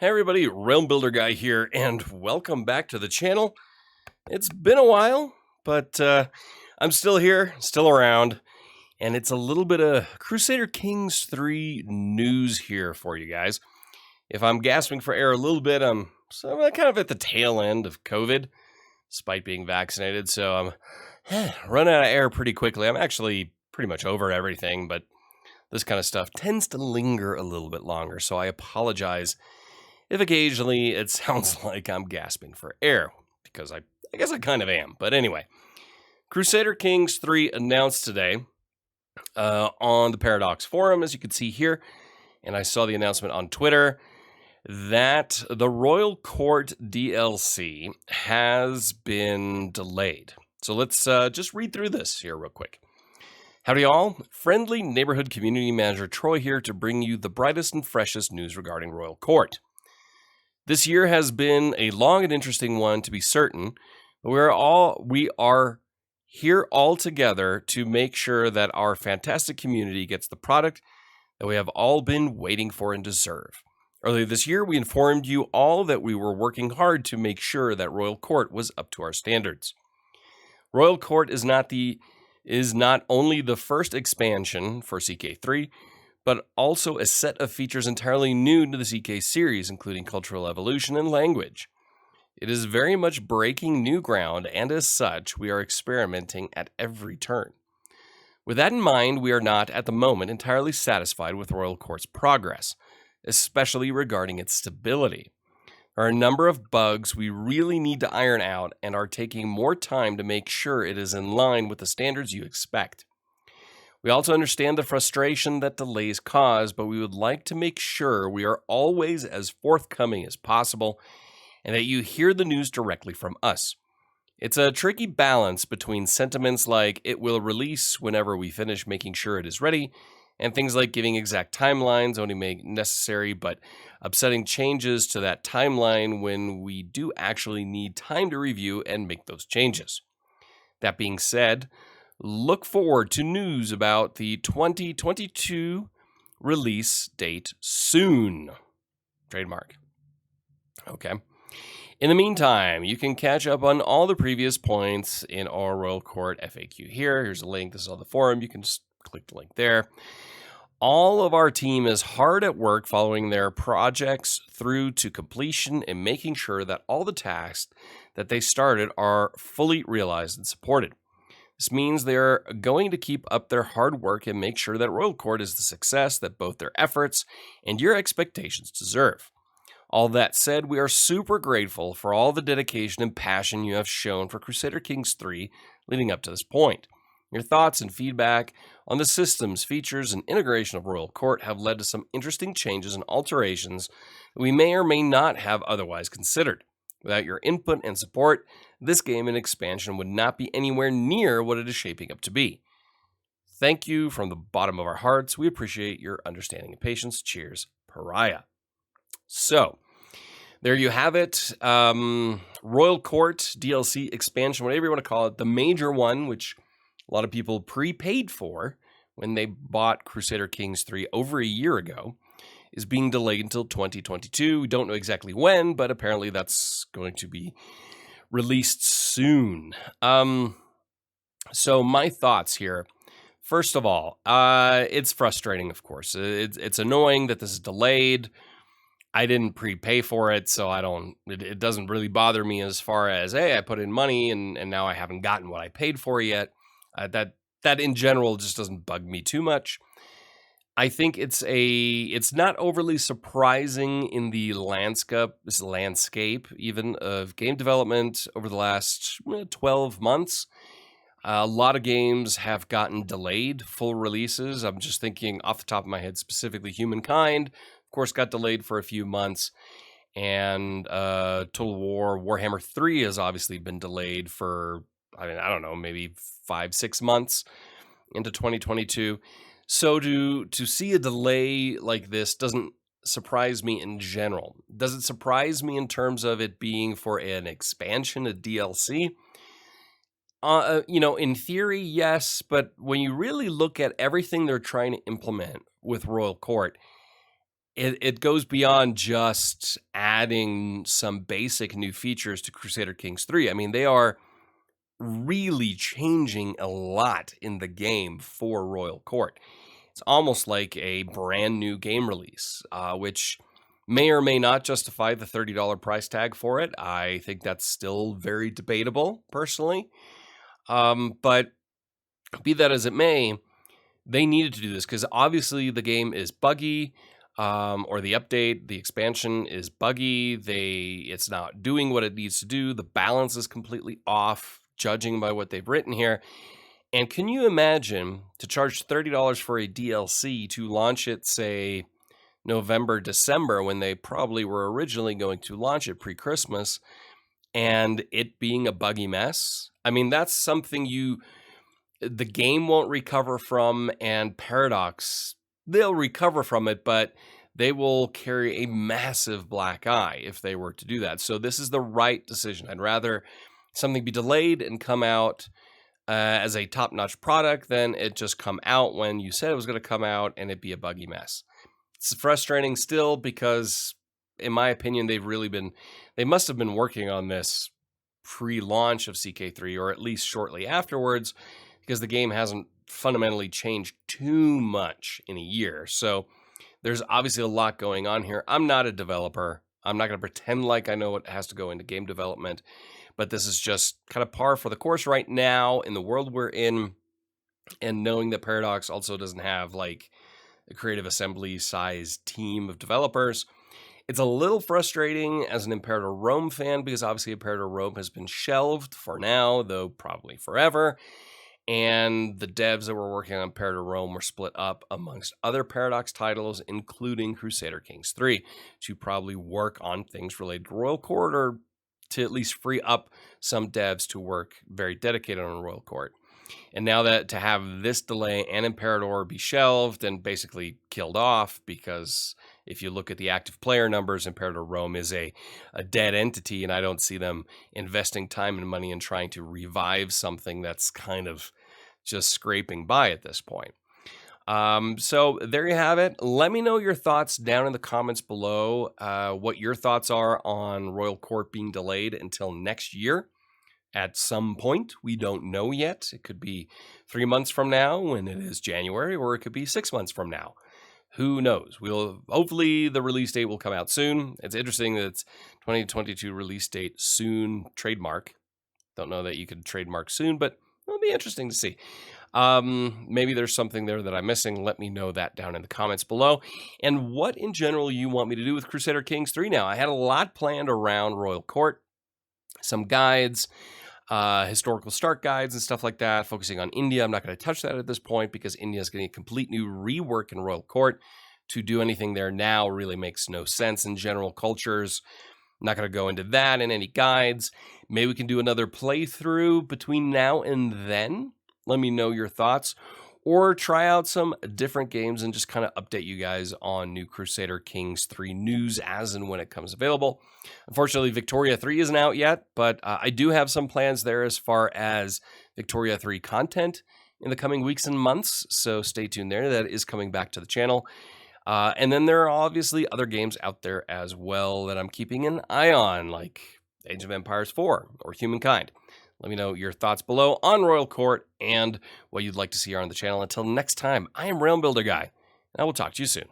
Hey everybody, Realm Builder Guy here, and welcome back to the channel. It's been a while, but I'm still here, still around, and it's a little bit of Crusader Kings 3 news here for you guys. If I'm gasping for air a little bit, I'm kind of at the tail end of COVID, despite being vaccinated, so I'm running out of air pretty quickly. I'm actually pretty much over everything, but this kind of stuff tends to linger a little bit longer, so I apologize if occasionally it sounds like I'm gasping for air, because I guess I kind of am. But anyway, Crusader Kings 3 announced today on the Paradox Forum, as you can see here, and I saw the announcement on Twitter, that the Royal Court DLC has been delayed. So let's just read through this here real quick. Howdy all, friendly neighborhood community manager Troy here to bring you the brightest and freshest news regarding Royal Court. This year has been a long and interesting one, to be certain. We are here all together to make sure that our fantastic community gets the product that we have all been waiting for and deserve. Earlier this year, we informed you all that we were working hard to make sure that Royal Court was up to our standards. Royal Court is not only the first expansion for CK3, but also a set of features entirely new to the CK series, including cultural evolution and language. It is very much breaking new ground, and as such, we are experimenting at every turn. With that in mind, we are not, at the moment, entirely satisfied with Royal Court's progress, especially regarding its stability. There are a number of bugs we really need to iron out and are taking more time to make sure it is in line with the standards you expect. We also understand the frustration that delays cause, but we would like to make sure we are always as forthcoming as possible and that you hear the news directly from us. It's a tricky balance between sentiments like it will release whenever we finish making sure it is ready, and things like giving exact timelines only make necessary but upsetting changes to that timeline when we do actually need time to review and make those changes. That being said, look forward to news about the 2022 release date soon. Trademark. Okay. In the meantime, you can catch up on all the previous points in our Royal Court FAQ here. Here's a link. This is on the forum. You can just click the link there. All of our team is hard at work following their projects through to completion and making sure that all the tasks that they started are fully realized and supported. This means they're going to keep up their hard work and make sure that Royal Court is the success that both their efforts and your expectations deserve. All that said, we are super grateful for all the dedication and passion you have shown for Crusader Kings 3 leading up to this point. Your thoughts and feedback on the systems, features, and integration of Royal Court have led to some interesting changes and alterations that we may or may not have otherwise considered. Without your input and support, this game and expansion would not be anywhere near what it is shaping up to be. Thank you from the bottom of our hearts. We appreciate your understanding and patience. Cheers, Pariah. So, there you have it. Royal Court DLC expansion, whatever you want to call it. The major one, which a lot of people prepaid for when they bought Crusader Kings 3 over a year ago, is being delayed until 2022. We don't know exactly when, but apparently that's going to be released soon. So my thoughts here. First of all, it's frustrating, of course. It's annoying that this is delayed. I didn't prepay for it, so it doesn't really bother me as far as, hey, I put in money and now I haven't gotten what I paid for yet. That in general just doesn't bug me too much. I think it's not overly surprising in the landscape even of game development over the last 12 months. A lot of games have gotten delayed, full releases. I'm just thinking off the top of my head, specifically Humankind, of course, got delayed for a few months. And Total War Warhammer 3 has obviously been delayed for, I don't know, maybe 5-6 months into 2022. So to see a delay like this doesn't surprise me in general. Does it surprise me in terms of it being for an expansion, a DLC? In theory, yes, but when you really look at everything they're trying to implement with Royal Court, it goes beyond just adding some basic new features to Crusader Kings 3. I mean, they are really changing a lot in the game for Royal Court. It's almost like a brand new game release, which may or may not justify the $30 price tag for it. I think that's still very debatable, personally. But be that as it may, they needed to do this because obviously the game is buggy, or the update, the expansion is buggy. It's not doing what it needs to do. The balance is completely off, judging by what they've written here. And can you imagine to charge $30 for a DLC to launch it, say, November, December, when they probably were originally going to launch it pre-Christmas, and it being a buggy mess? I mean, that's something the game won't recover from, and Paradox, they'll recover from it, but they will carry a massive black eye if they were to do that. So this is the right decision. I'd rather something be delayed and come out as a top-notch product than it just come out when you said it was going to come out and it be a buggy mess. It's frustrating still because, in my opinion, they must have been working on this pre-launch of CK3, or at least shortly afterwards, because the game hasn't fundamentally changed too much in a year. So there's obviously a lot going on here. I'm not a developer. I'm not going to pretend like I know what has to go into game development, but this is just kind of par for the course right now in the world we're in, and knowing that Paradox also doesn't have like a creative assembly size team of developers. It's a little frustrating as an Imperator Rome fan, because obviously Imperator Rome has been shelved for now, though probably forever. And the devs that were working on Imperator Rome were split up amongst other Paradox titles, including Crusader Kings 3, to probably work on things related to Royal Court, or to at least free up some devs to work very dedicated on Royal Court. And now that to have this delay and Imperator be shelved and basically killed off, because if you look at the active player numbers, Imperator Rome is a dead entity, and I don't see them investing time and money in trying to revive something that's kind of just scraping by at this point. So there you have it. Let me know your thoughts down in the comments below, what your thoughts are on Royal Court being delayed until next year. At some point, we don't know yet. It could be 3 months from now when it is January, or it could be 6 months from now. Who knows? Hopefully the release date will come out soon. It's interesting that it's 2022 release date soon trademark. Don't know that you could trademark soon, but it'll be interesting to see. Maybe there's something there that I'm missing. Let me know that down in the comments below. And what in general you want me to do with Crusader Kings 3 now. I had a lot planned around Royal Court. Some guides, historical start guides and stuff like that, focusing on India. I'm not going to touch that at this point because India is getting a complete new rework in Royal Court. To do anything there now really makes no sense in general cultures. I'm not going to go into that in any guides. Maybe we can do another playthrough between now and then. Let me know your thoughts. Or try out some different games and just kind of update you guys on new Crusader Kings 3 news as and when it comes available. Unfortunately, Victoria 3 isn't out yet, but I do have some plans there as far as Victoria 3 content in the coming weeks and months, so stay tuned there. That is coming back to the channel. And then there are obviously other games out there as well that I'm keeping an eye on, like Age of Empires 4 or Humankind. Let me know your thoughts below on Royal Court and what you'd like to see here on the channel. Until next time, I am Realm Builder Guy, and I will talk to you soon.